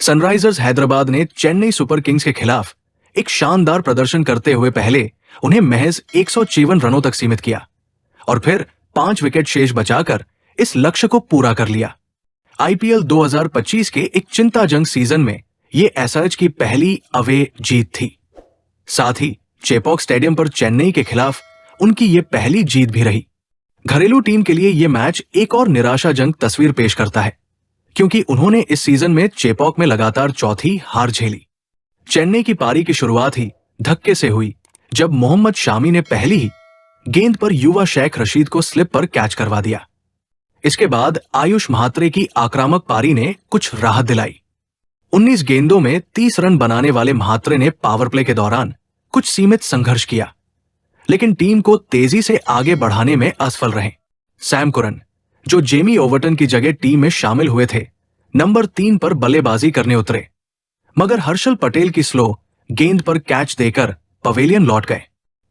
Sunrisers Hyderabad ने Chennai super Kings के खिलाफ एक शानदार प्रदर्शन करते हुए पहले उन्हें महज 154 रनों तक सीमित किया और फिर 5 विकेट शेष बचाकर इस लक्ष्य को पूरा कर लिया। आईपीएल 2025 के एक चिंताजनक सीजन में ये एसआरएच की पहली अवे जीत थी। साथ ही चेपॉक स्टेडियम पर चेन्नई के खिलाफ उनकी ये पहली जीत भी रही। घरेलू टीम के लिए ये मैच एक और निराशाजनक तस्वीर पेश करता है, क्योंकि उन्होंने इस सीजन में चेपॉक में लगातार चौथी हार झेली। चेन्नई की पारी की शुरुआत ही धक्के से हुई जब मोहम्मद शामी ने पहली ही गेंद पर युवा शेख रशीद को स्लिप पर कैच करवा दिया। इसके बाद आयुष महात्रे की आक्रामक पारी ने कुछ राहत दिलाई। 19 गेंदों में 30 रन बनाने वाले महात्रे ने पावर प्ले के दौरान कुछ सीमित संघर्ष किया, लेकिन टीम को तेजी से आगे बढ़ाने में असफल रहे। सैम कुरन, जो जेमी ओवर्टन की जगह टीम में शामिल हुए थे, नंबर 3 पर बल्लेबाजी करने उतरे, मगर हर्षल पटेल की स्लो गेंद पर कैच देकर पवेलियन लौट गए।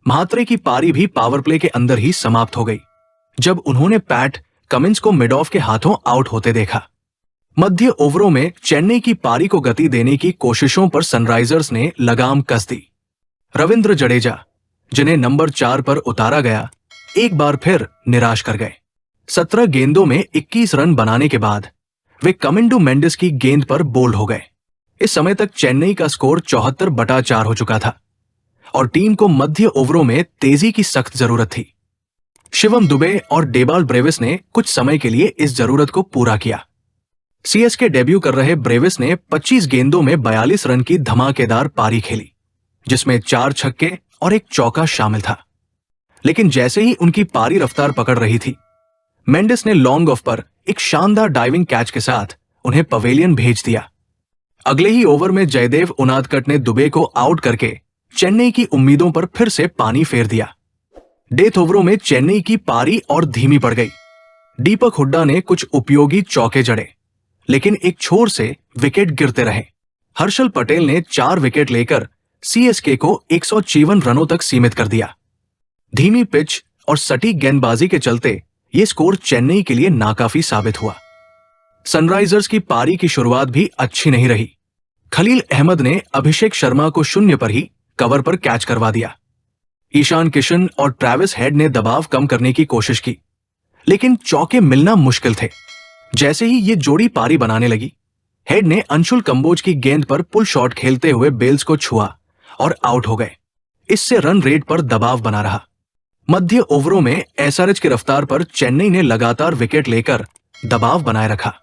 महात्रे की पारी भी पावर प्ले के अंदर ही समाप्त हो गई जब उन्होंने पैट कमिंस को मिड ऑफ के हाथों आउट होते देखा। मध्य ओवरों में चेन्नई की पारी को गति देने की कोशिशों पर सनराइजर्स ने लगाम कस दी। रविंद्र जडेजा, जिन्हें नंबर 4 पर उतारा गया, एक बार फिर निराश कर गए। 17 गेंदों में 21 रन बनाने के बाद वे कमिंडू मेंडिस की गेंद पर बोल्ड हो गए। इस समय तक चेन्नई का स्कोर 74/4 हो चुका था और टीम को मध्य ओवरों में तेजी की सख्त जरूरत थी। शिवम दुबे और डेबाल ब्रेविस ने कुछ समय के लिए इस जरूरत को पूरा किया। सीएसके डेब्यू कर रहे ब्रेविस ने 25 गेंदों में 42 रन की धमाकेदार पारी खेली, जिसमें 4 छक्के और 1 चौका शामिल था। लेकिन जैसे ही उनकी पारी रफ्तार पकड़ रही थी, मेंडिस ने लॉन्ग ऑफ पर एक शानदार डाइविंग कैच के साथ उन्हें पवेलियन भेज दिया। अगले ही ओवर में जयदेव उनादकट ने दुबे को आउट करके चेन्नई की उम्मीदों पर फिर से पानी फेर दिया। डेथ ओवरों में चेन्नई की पारी और धीमी पड़ गई। दीपक हुड्डा ने कुछ उपयोगी चौके जड़े, लेकिन एक छोर से विकेट गिरते रहे। हर्षल पटेल ने 4 विकेट लेकर सीएसके को 154 रनों तक सीमित कर दिया। धीमी पिच और सटीक गेंदबाजी के चलते ये स्कोर चेन्नई के लिए नाकाफी साबित हुआ। सनराइजर्स की पारी की शुरुआत भी अच्छी नहीं रही। खलील अहमद ने अभिषेक शर्मा को 0 पर ही कवर पर कैच करवा दिया। ईशान किशन और ट्रेविस हेड ने दबाव कम करने की कोशिश की, लेकिन चौके मिलना मुश्किल थे। जैसे ही ये जोड़ी पारी बनाने लगी, हेड ने अंशुल कंबोज की गेंद पर पुल शॉट खेलते हुए बेल्स को छुआ और आउट हो गए। इससे रन रेट पर दबाव बना रहा। मध्य ओवरों में एसआरएच की रफ्तार पर चेन्नई ने लगातार विकेट लेकर दबाव बनाए रखा।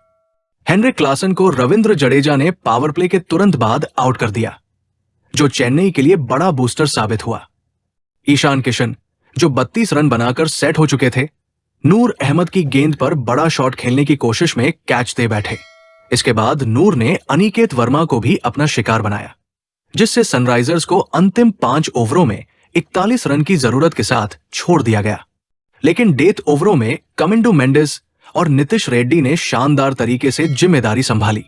हेनरिक क्लासन को रविंद्र जडेजा ने पावर प्ले के तुरंत बाद आउट कर दिया, जो चेन्नई के लिए बड़ा बूस्टर साबित हुआ। ईशान किशन, जो 32 रन बनाकर सेट हो चुके थे, नूर अहमद की गेंद पर बड़ा शॉट खेलने की कोशिश में कैच दे बैठे। इसके बाद नूर ने अनिकेत वर्मा को भी अपना शिकार बनाया, जिससे सनराइजर्स को अंतिम 5 ओवरों में 41 रन की जरूरत के साथ छोड़ दिया गया। लेकिन डेथ ओवरों में कमिंडू मेंडिस और नितिश रेड्डी ने शानदार तरीके से जिम्मेदारी संभाली।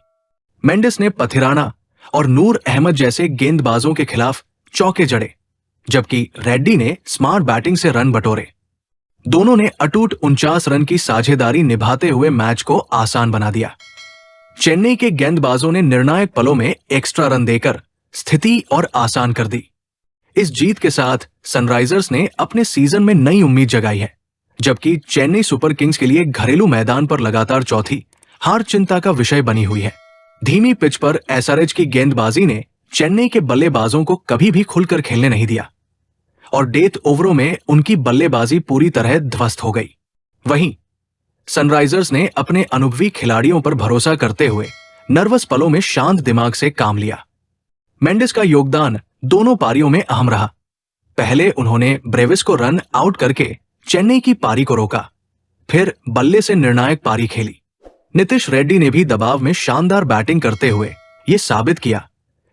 मेंडिस ने पथिराना और नूर अहमद जैसे गेंदबाजों के खिलाफ चौके जड़े, जबकि रेड्डी ने स्मार्ट बैटिंग से रन बटोरे। दोनों ने अटूट 49 रन की साझेदारी निभाते हुए मैच को आसान बना दिया। चेन्नई के गेंदबाजों ने निर्णायक पलों में एक्स्ट्रा रन देकर स्थिति और आसान कर दी। इस जीत के साथ सनराइजर्स ने अपने सीजन में नई उम्मीद जगाई है, जबकि चेन्नई सुपर किंग्स के लिए घरेलू मैदान पर लगातार चौथी हार चिंता का विषय बनी हुई है। धीमी पिच पर एसआरएच की गेंदबाजी ने चेन्नई के बल्लेबाजों को कभी भी खुलकर खेलने नहीं दिया और डेथ ओवरों में उनकी बल्लेबाजी पूरी तरह ध्वस्त हो गई। वहीं सनराइजर्स ने अपने अनुभवी खिलाड़ियों पर भरोसा करते हुए नर्वस पलों में शांत दिमाग से काम लिया। मेंडिस का योगदान दोनों पारियों में अहम रहा। पहले उन्होंने ब्रेविस को रन आउट करके चेन्नई की पारी को रोका, फिर बल्ले से निर्णायक पारी खेली। नितिश रेड्डी ने भी दबाव में शानदार बैटिंग करते हुए ये साबित किया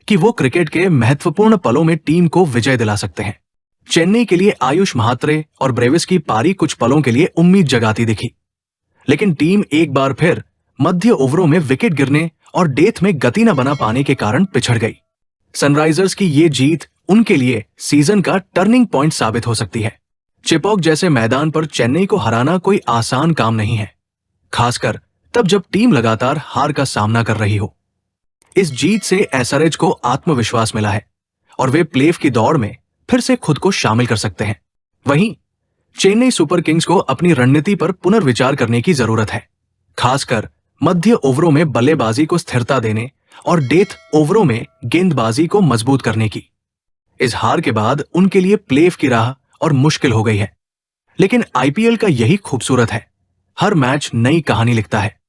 कि वो क्रिकेट के महत्वपूर्ण पलों में टीम को विजय दिला सकते हैं। चेन्नई के लिए आयुष महात्रे और ब्रेविस की पारी कुछ पलों के लिए उम्मीद जगाती दिखी, लेकिन टीम एक बार फिर मध्य ओवरों में विकेट गिरने और डेथ में गति न बना पाने के कारण पिछड़ गई। सनराइजर्स की ये जीत उनके लिए सीजन का टर्निंग पॉइंट साबित हो सकती है। चेपॉक जैसे मैदान पर चेन्नई को हराना कोई आसान काम नहीं है, खासकर तब जब टीम लगातार हार का सामना कर रही हो। इस जीत से एसआरएच को आत्मविश्वास मिला है और वे प्लेऑफ की दौड़ में फिर से खुद को शामिल कर सकते हैं। वहीं चेन्नई सुपर किंग्स को अपनी रणनीति पर पुनर्विचार करने की जरूरत है, खासकर मध्य ओवरों में बल्लेबाजी को स्थिरता देने और डेथ ओवरों में गेंदबाजी को मजबूत करने की। इस हार के बाद उनके लिए प्लेऑफ की राह और मुश्किल हो गई है, लेकिन आईपीएल का यही खूबसूरत है, हर मैच नई कहानी लिखता है।